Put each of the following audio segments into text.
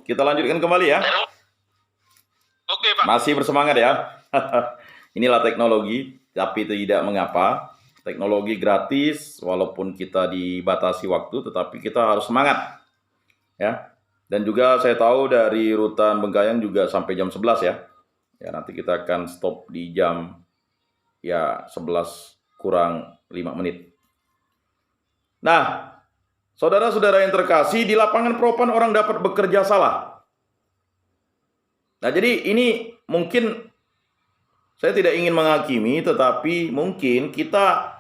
kita lanjutkan kembali ya. Oke, Pak. Masih bersemangat ya. Inilah teknologi, tapi tidak mengapa. Teknologi gratis, walaupun kita dibatasi waktu, tetapi kita harus semangat. Ya. Dan juga saya tahu dari Rutan Bengkayang juga sampai jam 11 ya. Ya, nanti kita akan stop di jam ya 11 kurang 5 menit. Nah, saudara-saudara yang terkasih, di lapangan Propan orang dapat bekerja salah. Nah, jadi ini mungkin saya tidak ingin menghakimi, tetapi mungkin kita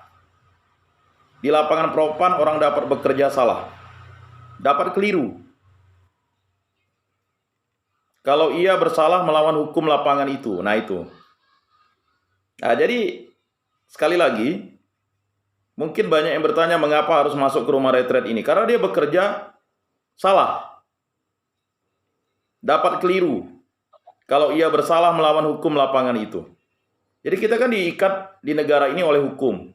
di lapangan Propan orang dapat bekerja salah, dapat keliru. Kalau ia bersalah melawan hukum lapangan itu, nah itu. Nah, jadi sekali lagi, mungkin banyak yang bertanya mengapa harus masuk ke rumah retret ini. Karena dia bekerja salah, dapat keliru. Kalau ia bersalah melawan hukum lapangan itu. Jadi kita kan diikat di negara ini oleh hukum.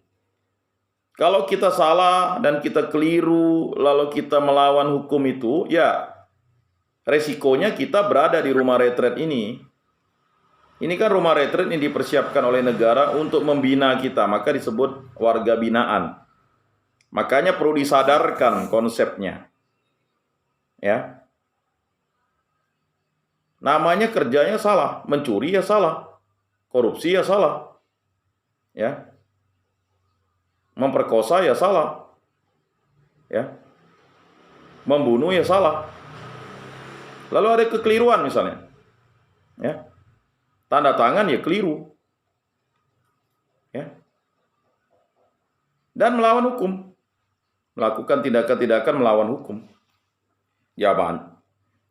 Kalau kita salah dan kita keliru, lalu kita melawan hukum itu, ya resikonya kita berada di rumah retret ini. Ini kan rumah retret yang dipersiapkan oleh negara untuk membina kita, maka disebut warga binaan. Makanya perlu disadarkan konsepnya. Ya. Namanya kerjanya salah, mencuri ya salah, korupsi ya salah. Ya. Memperkosa ya salah. Ya. Membunuh ya salah. Lalu ada kekeliruan misalnya. Ya. Tanda tangan ya keliru. Ya. Dan melawan hukum. Melakukan tindakan-tindakan melawan hukum. Ya,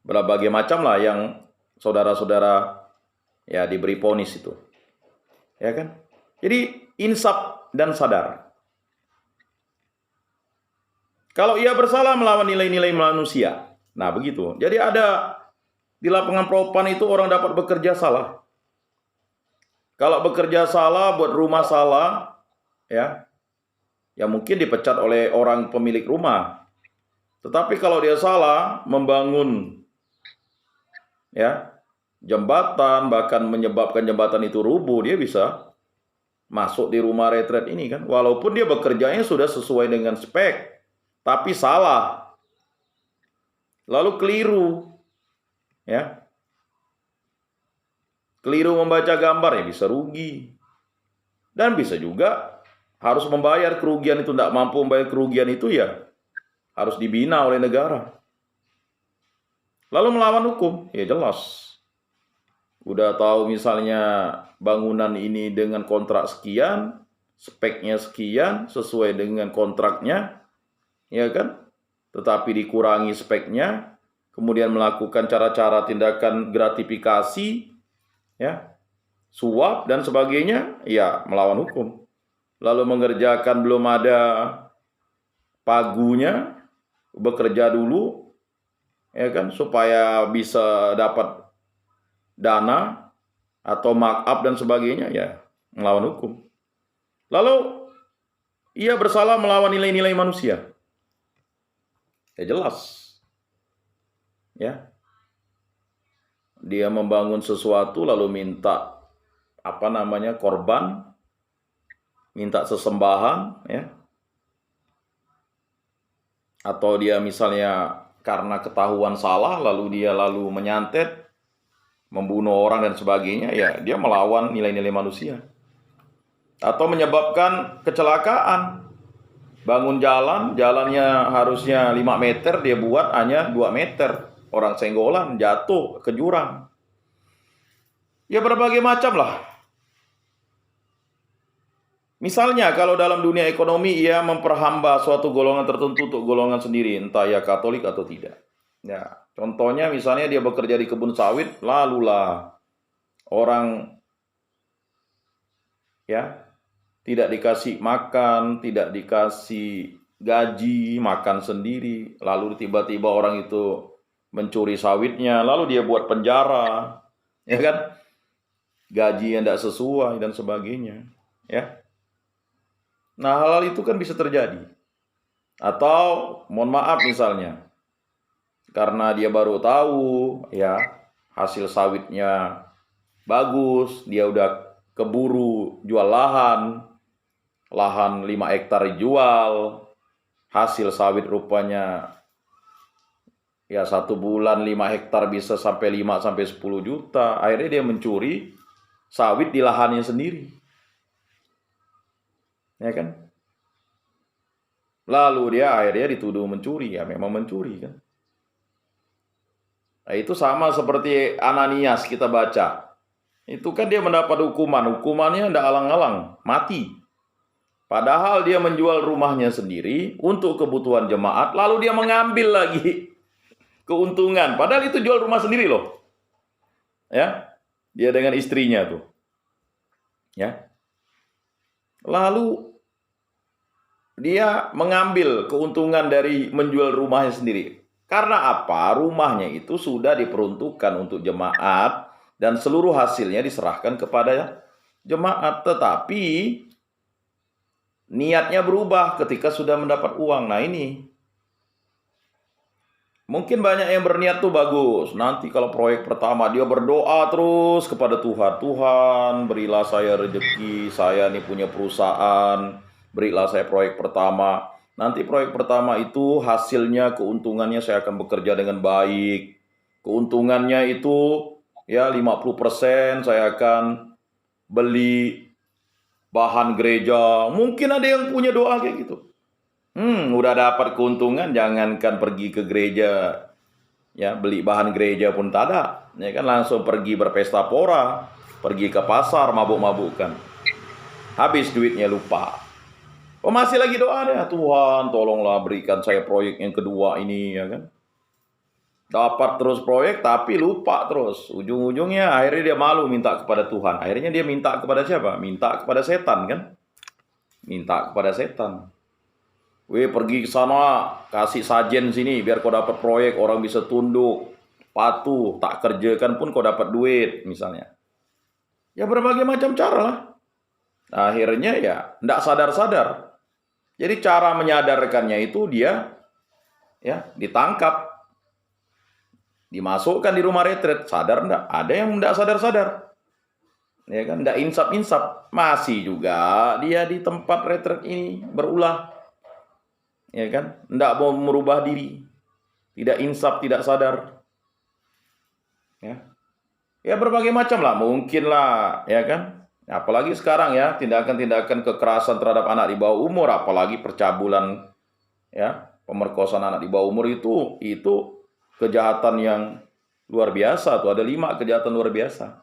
berbagai macam lah yang saudara-saudara ya diberi vonis itu. Ya kan? Jadi insaf dan sadar. Kalau ia bersalah melawan nilai-nilai manusia. Nah, begitu. Jadi ada di lapangan Propan itu orang dapat bekerja salah. Kalau bekerja salah buat rumah salah, ya mungkin dipecat oleh orang pemilik rumah. Tetapi kalau dia salah membangun ya jembatan, bahkan menyebabkan jembatan itu rubuh, dia bisa masuk di rumah retret ini kan. Walaupun dia bekerjanya sudah sesuai dengan spek, tapi salah. Lalu keliru. Ya. Keliru membaca gambar ya bisa rugi. Dan bisa juga harus membayar kerugian itu, tidak mampu membayar kerugian itu ya harus dibina oleh negara. Lalu melawan hukum, ya jelas. Udah tahu misalnya bangunan ini dengan kontrak sekian, speknya sekian, sesuai dengan kontraknya, ya kan? Tetapi dikurangi speknya, kemudian melakukan cara-cara tindakan gratifikasi, ya, suap dan sebagainya, ya melawan hukum. Lalu mengerjakan belum ada pagunya, bekerja dulu, ya kan, supaya bisa dapat dana atau markup dan sebagainya, ya melawan hukum. Lalu ia bersalah melawan nilai-nilai manusia. Ya jelas. Ya. Dia membangun sesuatu lalu minta korban, minta sesembahan, ya. Atau dia misalnya karena ketahuan salah lalu dia menyantet, membunuh orang dan sebagainya, ya dia melawan nilai-nilai manusia. Atau menyebabkan kecelakaan. Bangun jalannya harusnya 5 meter, dia buat hanya 2 meter. Orang senggolan, jatuh ke jurang. Ya berbagai macam lah. Misalnya kalau dalam dunia ekonomi ia memperhamba suatu golongan tertentu untuk golongan sendiri, entah ya Katolik atau tidak. Ya, contohnya misalnya dia bekerja di kebun sawit, lalulah orang ya tidak dikasih makan, tidak dikasih gaji, makan sendiri, lalu tiba-tiba orang itu mencuri sawitnya, lalu dia buat penjara, ya kan? Gaji yang tidak sesuai dan sebagainya, ya. Nah, hal-hal itu kan bisa terjadi. Atau mohon maaf misalnya, karena dia baru tahu ya hasil sawitnya bagus, dia udah keburu jual lahan 5 hektar dijual, hasil sawit rupanya ya 1 bulan 5 hektar bisa sampai 5 sampai 10 juta. Akhirnya dia mencuri sawit di lahannya sendiri. Ya kan? Lalu dia akhirnya dituduh mencuri, ya memang mencuri kan. Nah, itu sama seperti Ananias kita baca. Itu kan dia mendapat hukumannya tidak alang-alang, mati. Padahal dia menjual rumahnya sendiri untuk kebutuhan jemaat, lalu dia mengambil lagi keuntungan. Padahal itu jual rumah sendiri loh. Ya, dia dengan istrinya tuh. Ya. Lalu dia mengambil keuntungan dari menjual rumahnya sendiri. Karena apa? Rumahnya itu sudah diperuntukkan untuk jemaat dan seluruh hasilnya diserahkan kepada jemaat. Tetapi niatnya berubah ketika sudah mendapat uang. Nah ini, mungkin banyak yang berniat tuh bagus. Nanti kalau proyek pertama dia berdoa terus kepada Tuhan. Tuhan berilah saya rezeki, saya nih punya perusahaan, berilah saya proyek pertama. Nanti proyek pertama itu hasilnya, keuntungannya saya akan bekerja dengan baik. Keuntungannya itu ya 50% saya akan beli bahan gereja. Mungkin ada yang punya doa kayak gitu. Udah dapat keuntungan, jangankan pergi ke gereja, ya beli bahan gereja pun tak ada, ya kan langsung pergi berpesta pora, pergi ke pasar mabuk-mabukan, habis duitnya lupa. Oh masih lagi doa deh, Tuhan tolonglah berikan saya proyek yang kedua ini, ya kan. Dapat terus proyek tapi lupa terus, ujung-ujungnya akhirnya dia malu minta kepada Tuhan. Akhirnya dia minta kepada siapa? Minta kepada setan kan? Minta kepada setan. Pergi ke sana, kasih sajen sini, biar kau dapat proyek, orang bisa tunduk, patuh, tak kerjakan pun kau dapat duit, misalnya. Ya berbagai macam cara lah. Akhirnya ya, tidak sadar-sadar. Jadi cara menyadarkannya itu dia ya ditangkap, dimasukkan di rumah retret, sadar enggak? Ada yang tidak sadar-sadar. Ya kan, tidak insaf-insaf. Masih juga dia di tempat retret ini berulah. Ya kan, tidak mau merubah diri, tidak insaf, tidak sadar, ya berbagai macam lah, mungkin lah, ya kan. Apalagi sekarang ya, tindakan-tindakan kekerasan terhadap anak di bawah umur, apalagi percabulan, ya pemerkosaan anak di bawah umur itu kejahatan yang luar biasa. Tuh ada 5 kejahatan luar biasa: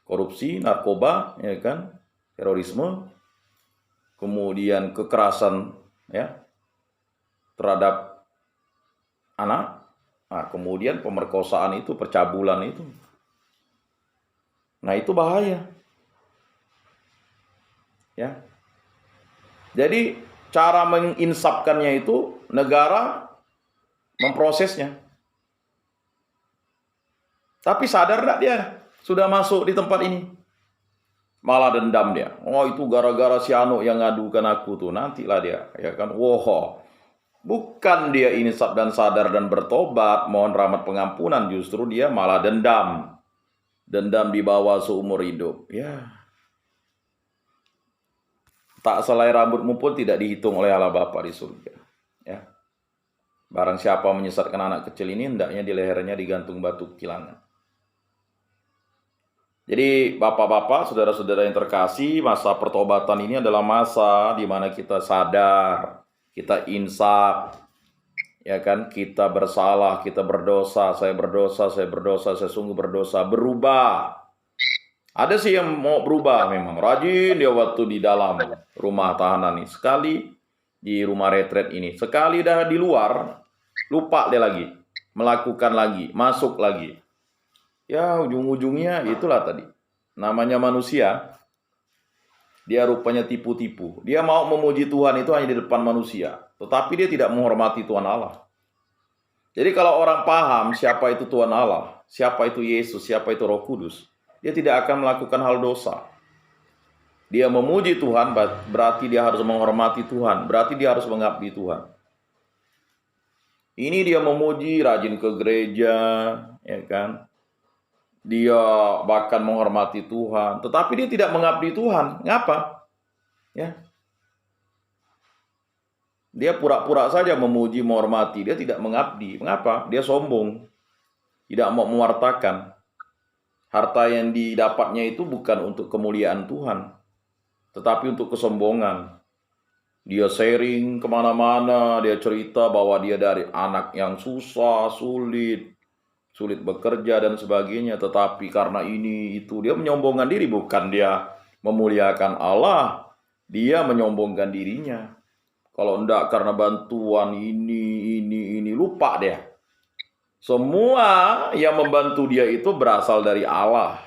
korupsi, narkoba, ya kan, terorisme, kemudian kekerasan ya terhadap anak, kemudian pemerkosaan itu, percabulan itu. Nah itu bahaya ya. Jadi cara menginsapkannya itu negara memprosesnya. Tapi sadar enggak dia sudah masuk di tempat ini? Malah dendam dia. Oh itu gara-gara si Anu yang ngadukan aku tuh. Nantilah dia, ya kan. Wow, bukan dia insaf dan sadar dan bertobat, mohon rahmat pengampunan, justru dia malah dendam. Dendam di bawah seumur hidup. Ya. Tak selai rambutmu pun tidak dihitung oleh Allah Bapa di surga. Ya. Barang siapa menyesatkan anak kecil ini, hendaknya di lehernya digantung batu kilangan. Jadi bapak-bapak, saudara-saudara yang terkasih, masa pertobatan ini adalah masa di mana kita sadar, kita insaf, ya kan, kita bersalah, kita berdosa, saya sungguh berdosa, berubah. Ada sih yang mau berubah memang, rajin dia waktu di dalam rumah tahanan ini, sekali di rumah retret ini, sekali dah di luar, lupa dia lagi, melakukan lagi, masuk lagi. Ya ujung-ujungnya itulah tadi, namanya manusia, dia rupanya tipu-tipu. Dia mau memuji Tuhan itu hanya di depan manusia, tetapi dia tidak menghormati Tuhan Allah. Jadi kalau orang paham siapa itu Tuhan Allah, siapa itu Yesus, siapa itu Roh Kudus, dia tidak akan melakukan hal dosa. Dia memuji Tuhan, berarti dia harus menghormati Tuhan, berarti dia harus mengabdi Tuhan. Ini dia memuji, rajin ke gereja, ya kan? Dia bahkan menghormati Tuhan, tetapi dia tidak mengabdi Tuhan. Ngapa? Ya. Dia pura-pura saja memuji, menghormati, dia tidak mengabdi. Mengapa? Dia sombong. Tidak mau mewartakan. Harta yang didapatnya itu bukan untuk kemuliaan Tuhan, tetapi untuk kesombongan. Dia sharing kemana-mana, dia cerita bahwa dia dari anak yang susah, sulit bekerja dan sebagainya. Tetapi karena ini, itu, dia menyombongkan diri. Bukan dia memuliakan Allah, dia menyombongkan dirinya. Kalau enggak karena bantuan ini, lupa dia. Semua yang membantu dia itu berasal dari Allah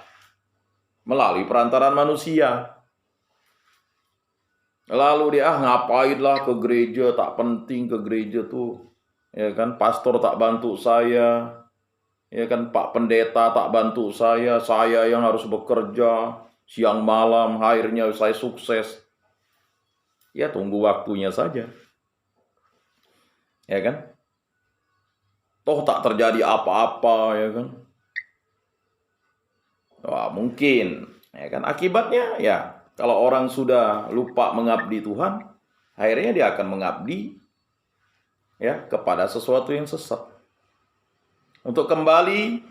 melalui perantaraan manusia. Lalu dia ngapainlah ke gereja, tak penting ke gereja tuh. Ya kan, pastor tak bantu saya. Ya kan, Pak Pendeta tak bantu saya yang harus bekerja siang malam, akhirnya saya sukses. Ya tunggu waktunya saja. Ya kan? Toh tak terjadi apa-apa, ya kan? Wah, mungkin, ya kan? Akibatnya ya, kalau orang sudah lupa mengabdi Tuhan, akhirnya dia akan mengabdi ya kepada sesuatu yang sesat. Untuk kembali,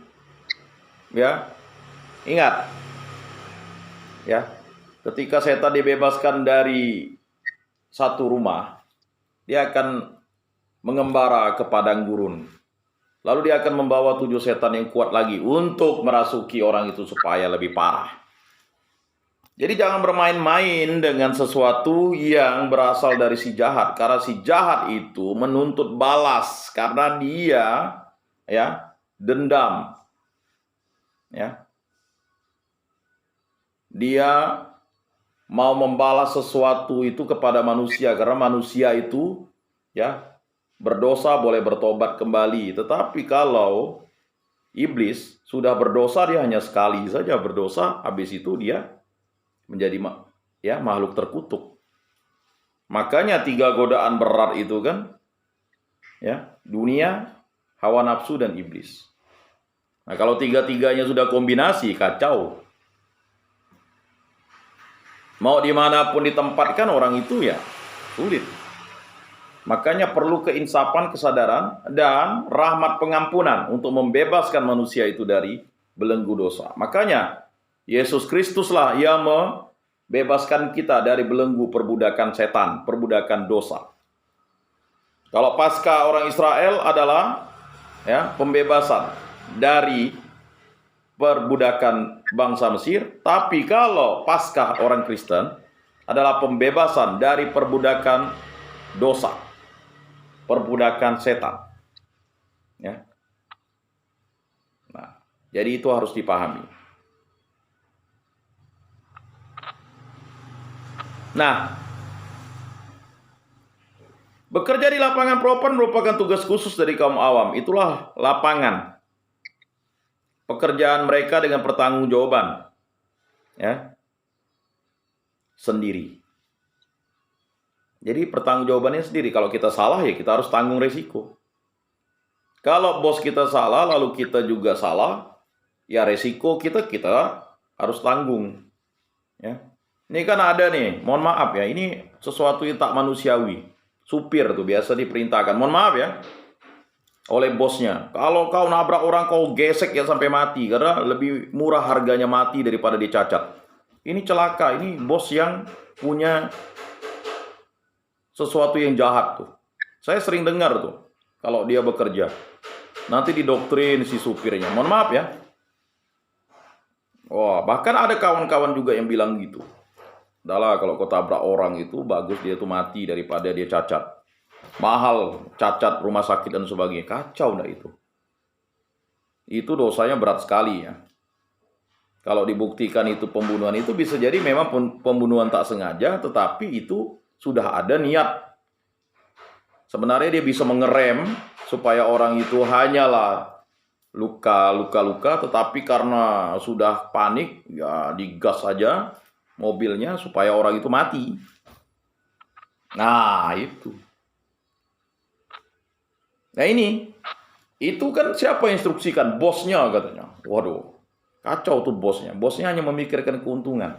ya, ingat, ya, ketika setan dibebaskan dari satu rumah, dia akan mengembara ke padang gurun. Lalu dia akan membawa 7 setan yang kuat lagi untuk merasuki orang itu supaya lebih parah. Jadi jangan bermain-main dengan sesuatu yang berasal dari si jahat. Karena si jahat itu menuntut balas. Karena dia ya dendam. Ya. Dia mau membalas sesuatu itu kepada manusia. Karena manusia itu ya berdosa boleh bertobat kembali. Tetapi kalau iblis sudah berdosa, dia hanya sekali saja berdosa, habis itu dia menjadi ya makhluk terkutuk. Makanya 3 godaan berat itu kan, ya, dunia, hawa nafsu, dan iblis. Nah, kalau 3-tiganya sudah kombinasi, kacau. Mau dimanapun ditempatkan orang itu ya sulit. Makanya perlu keinsapan, kesadaran, dan rahmat pengampunan untuk membebaskan manusia itu dari belenggu dosa. Makanya Yesus Kristuslah yang membebaskan kita dari belenggu perbudakan setan, perbudakan dosa. Kalau Paskah orang Israel adalah ya pembebasan dari perbudakan bangsa Mesir, tapi kalau Paskah orang Kristen adalah pembebasan dari perbudakan dosa, perbudakan setan. Ya. Nah, jadi itu harus dipahami. Nah, bekerja di lapangan propon merupakan tugas khusus dari kaum awam. Itulah lapangan. Pekerjaan mereka dengan pertanggungjawaban. Ya. Sendiri. Jadi pertanggungjawabannya sendiri. Kalau kita salah ya kita harus tanggung resiko. Kalau bos kita salah lalu kita juga salah, ya resiko kita harus tanggung. Ya. Ini kan ada nih, mohon maaf ya, ini sesuatu yang tak manusiawi. Supir tuh biasa diperintahkan, mohon maaf ya, oleh bosnya. Kalau kau nabrak orang kau gesek ya sampai mati, karena lebih murah harganya mati daripada dicacat. Ini celaka, ini bos yang punya sesuatu yang jahat tuh. Saya sering dengar tuh, kalau dia bekerja. Nanti didoktrin si supirnya. Mohon maaf ya. Wah, bahkan ada kawan-kawan juga yang bilang gitu. Udahlah, kalau kau tabrak orang itu bagus dia tuh mati daripada dia cacat. Mahal cacat rumah sakit dan sebagainya. Kacau enggak itu. Itu dosanya berat sekali ya. Kalau dibuktikan itu pembunuhan, itu bisa jadi memang pembunuhan tak sengaja, tetapi itu sudah ada niat. Sebenarnya dia bisa mengerem supaya orang itu hanyalah luka-luka, tetapi karena sudah panik, ya digas saja mobilnya supaya orang itu mati. Nah, itu. Nah ini, itu kan siapa yang instruksikan? Bosnya katanya. Waduh, kacau tuh bosnya. Bosnya hanya memikirkan keuntungan.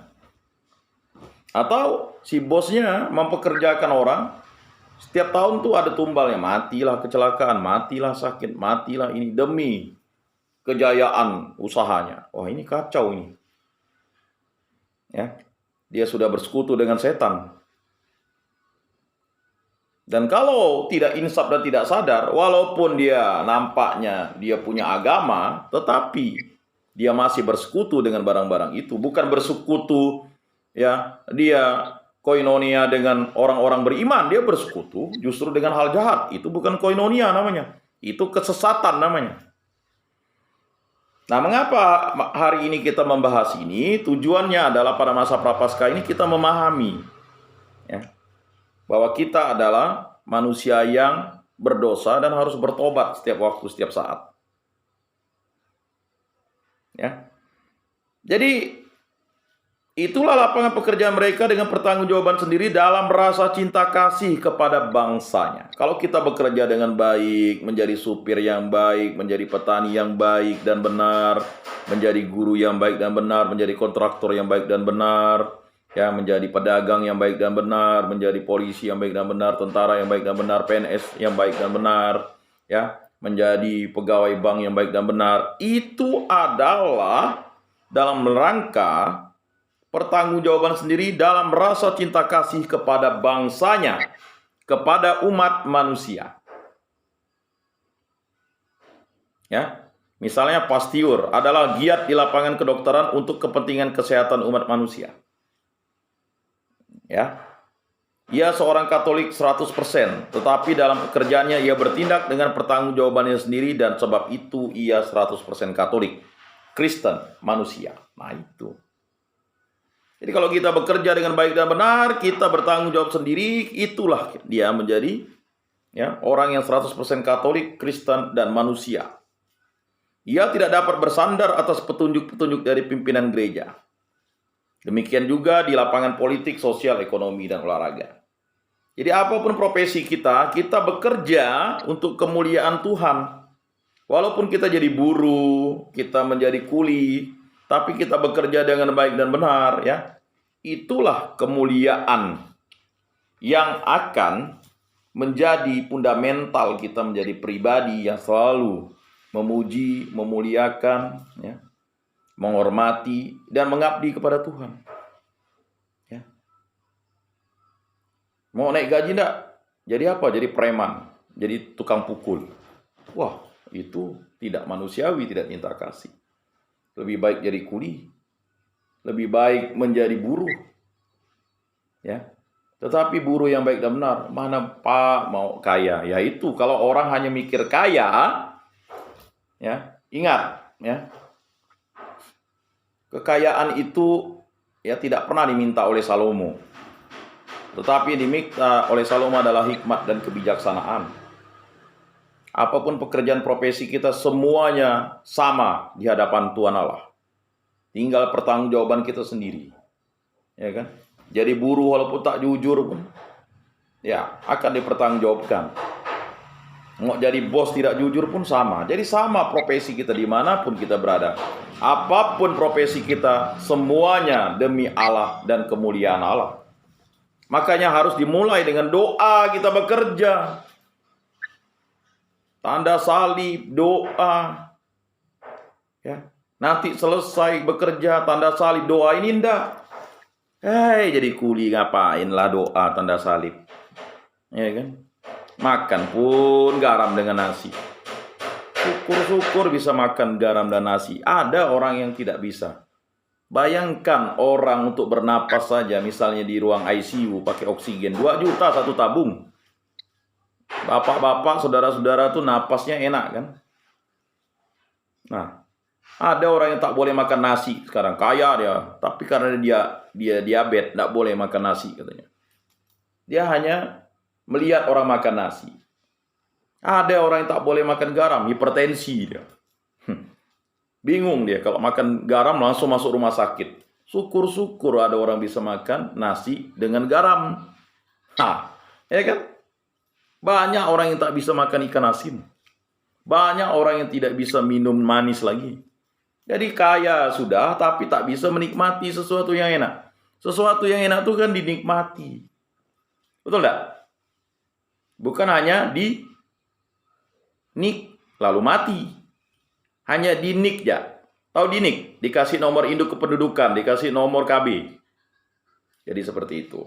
Atau si bosnya mempekerjakan orang, setiap tahun tuh ada tumbalnya. Matilah kecelakaan, matilah sakit, matilah ini demi kejayaan usahanya. Wah ini kacau ini. Ya, dia sudah bersekutu dengan setan. Dan kalau tidak insaf dan tidak sadar, walaupun dia nampaknya dia punya agama, tetapi dia masih bersekutu dengan barang-barang itu. Bukan bersekutu, ya, dia koinonia dengan orang-orang beriman, dia bersekutu justru dengan hal jahat. Itu bukan koinonia namanya. Itu kesesatan namanya. Nah, mengapa hari ini kita membahas ini? Tujuannya adalah pada masa Prapaskah ini kita memahami, ya, bahwa kita adalah manusia yang berdosa dan harus bertobat setiap waktu, setiap saat. Ya. Jadi itulah lapangan pekerjaan mereka dengan pertanggungjawaban sendiri dalam rasa cinta kasih kepada bangsanya. Kalau kita bekerja dengan baik, menjadi supir yang baik, menjadi petani yang baik dan benar, menjadi guru yang baik dan benar, menjadi kontraktor yang baik dan benar, ya, menjadi pedagang yang baik dan benar, menjadi polisi yang baik dan benar, tentara yang baik dan benar, PNS yang baik dan benar, ya, menjadi pegawai bank yang baik dan benar. Itu adalah dalam rangka pertanggungjawaban sendiri dalam rasa cinta kasih kepada bangsanya, kepada umat manusia. Ya, misalnya Pasteur adalah giat di lapangan kedokteran untuk kepentingan kesehatan umat manusia. Ya, ia seorang Katolik 100%, tetapi dalam pekerjaannya ia bertindak dengan pertanggungjawabannya sendiri dan sebab itu ia 100% Katolik, Kristen, manusia. Nah itu. Jadi kalau kita bekerja dengan baik dan benar, kita bertanggung jawab sendiri, itulah dia menjadi, ya, orang yang 100% Katolik, Kristen, dan manusia. Ia tidak dapat bersandar atas petunjuk-petunjuk dari pimpinan gereja. Demikian juga di lapangan politik, sosial, ekonomi, dan olahraga. Jadi apapun profesi kita, kita bekerja untuk kemuliaan Tuhan. Walaupun kita jadi buruh, kita menjadi kuli, tapi kita bekerja dengan baik dan benar, ya. Itulah kemuliaan yang akan menjadi fundamental kita menjadi pribadi yang selalu memuji, memuliakan, ya, menghormati dan mengabdi kepada Tuhan. Ya. Mau naik gaji enggak? Jadi apa? Jadi preman, jadi tukang pukul. Wah, itu tidak manusiawi, tidak cinta kasih. Lebih baik jadi kuli, lebih baik menjadi buruh, ya. Tetapi buruh yang baik dan benar, mana Pak mau kaya? Ya itu, kalau orang hanya mikir kaya, ya, ingat, ya, kekayaan itu, ya, tidak pernah diminta oleh Salomo, tetapi diminta oleh Salomo adalah hikmat dan kebijaksanaan. Apapun pekerjaan profesi kita, semuanya sama di hadapan Tuhan Allah. Tinggal pertanggungjawaban kita sendiri, ya kan? Jadi buruh walaupun tak jujur pun, ya, akan dipertanggungjawabkan. Mau jadi bos tidak jujur pun sama. Jadi sama profesi kita dimanapun kita berada. Apapun profesi kita, semuanya demi Allah dan kemuliaan Allah. Makanya harus dimulai dengan doa kita bekerja. Tanda salib, doa. Ya, nanti selesai bekerja, tanda salib, doa ini enggak. Jadi kuli ngapainlah doa tanda salib. Ya kan? Makan pun garam dengan nasi. Syukur-syukur bisa makan garam dan nasi. Ada orang yang tidak bisa. Bayangkan orang untuk bernapas saja, misalnya di ruang ICU pakai oksigen 2 juta satu tabung. Bapak-bapak, saudara-saudara tuh napasnya enak kan? Nah, ada orang yang tak boleh makan nasi sekarang, kaya dia, tapi karena dia diabetes, tak boleh makan nasi katanya. Dia hanya melihat orang makan nasi. Ada orang yang tak boleh makan garam, hipertensi dia. Bingung dia, kalau makan garam langsung masuk rumah sakit. Syukur-syukur ada orang bisa makan nasi dengan garam. Nah, ya kan? Banyak orang yang tak bisa makan ikan asin. Banyak orang yang tidak bisa minum manis lagi. Jadi kaya sudah, tapi tak bisa menikmati sesuatu yang enak. Sesuatu yang enak itu kan dinikmati. Betul tidak? Bukan hanya nik lalu mati. Hanya dinik ya. Tahu dinik? Dikasih nomor induk kependudukan, dikasih nomor KB. Jadi seperti itu.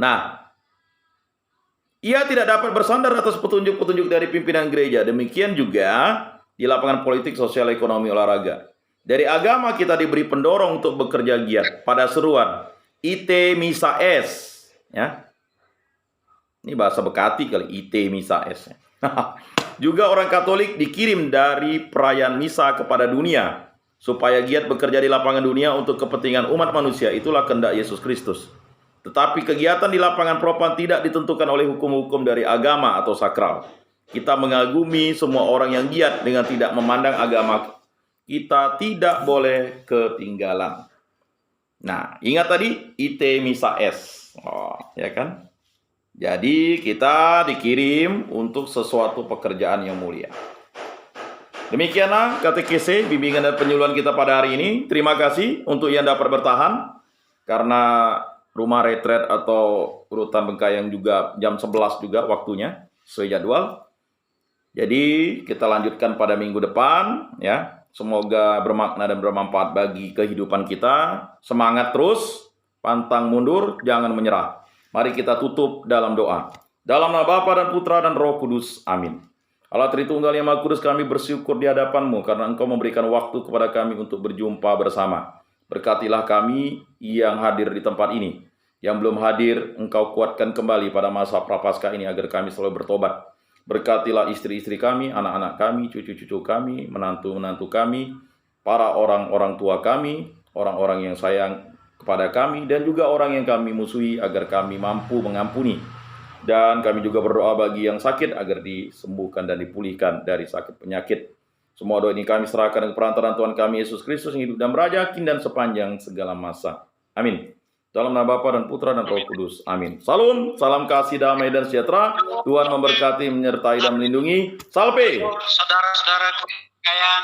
Nah, ia tidak dapat bersandar atas petunjuk-petunjuk dari pimpinan gereja. Demikian juga di lapangan politik, sosial, ekonomi, olahraga. Dari agama kita diberi pendorong untuk bekerja giat pada seruan Ite Misa Es. Ya. Ini bahasa Bekati kali, Ite Misa Es. Juga orang Katolik dikirim dari perayaan misa kepada dunia supaya giat bekerja di lapangan dunia untuk kepentingan umat manusia. Itulah kehendak Yesus Kristus. Tetapi kegiatan di lapangan propan tidak ditentukan oleh hukum-hukum dari agama atau sakral. Kita mengagumi semua orang yang giat dengan tidak memandang agama. Kita tidak boleh ketinggalan. Nah, ingat tadi Ite Misa Es. Oh, ya kan? Jadi kita dikirim untuk sesuatu pekerjaan yang mulia. Demikianlah katekese, bimbingan dan penyuluhan kita pada hari ini. Terima kasih untuk yang dapat bertahan. Karena rumah retret atau urutan Bengkayang juga jam 11 juga waktunya, sesuai jadwal. Jadi kita lanjutkan pada minggu depan ya. Semoga bermakna dan bermanfaat bagi kehidupan kita. Semangat terus, pantang mundur, jangan menyerah. Mari kita tutup dalam doa. Dalam nama Bapa dan Putra dan Roh Kudus. Amin. Allah Tritunggal yang Maha Kudus, kami bersyukur di hadapan-Mu karena Engkau memberikan waktu kepada kami untuk berjumpa bersama. Berkatilah kami yang hadir di tempat ini. Yang belum hadir, Engkau kuatkan kembali pada masa Prapaskah ini agar kami selalu bertobat. Berkatilah istri-istri kami, anak-anak kami, cucu-cucu kami, menantu-menantu kami, para orang-orang tua kami, orang-orang yang sayang kepada kami, dan juga orang yang kami musuhi agar kami mampu mengampuni. Dan kami juga berdoa bagi yang sakit agar disembuhkan dan dipulihkan dari sakit penyakit. Semua doa ini kami serahkan dengan perantaraan Tuhan kami Yesus Kristus yang hidup dan berada kini dan sepanjang segala masa. Amin. Dalam nama Bapa dan Putra dan Roh Kudus. Amin. Salam, salam kasih, damai dan sejahtera. Tuhan memberkati, menyertai dan melindungi. Salve. Saudara-saudara yang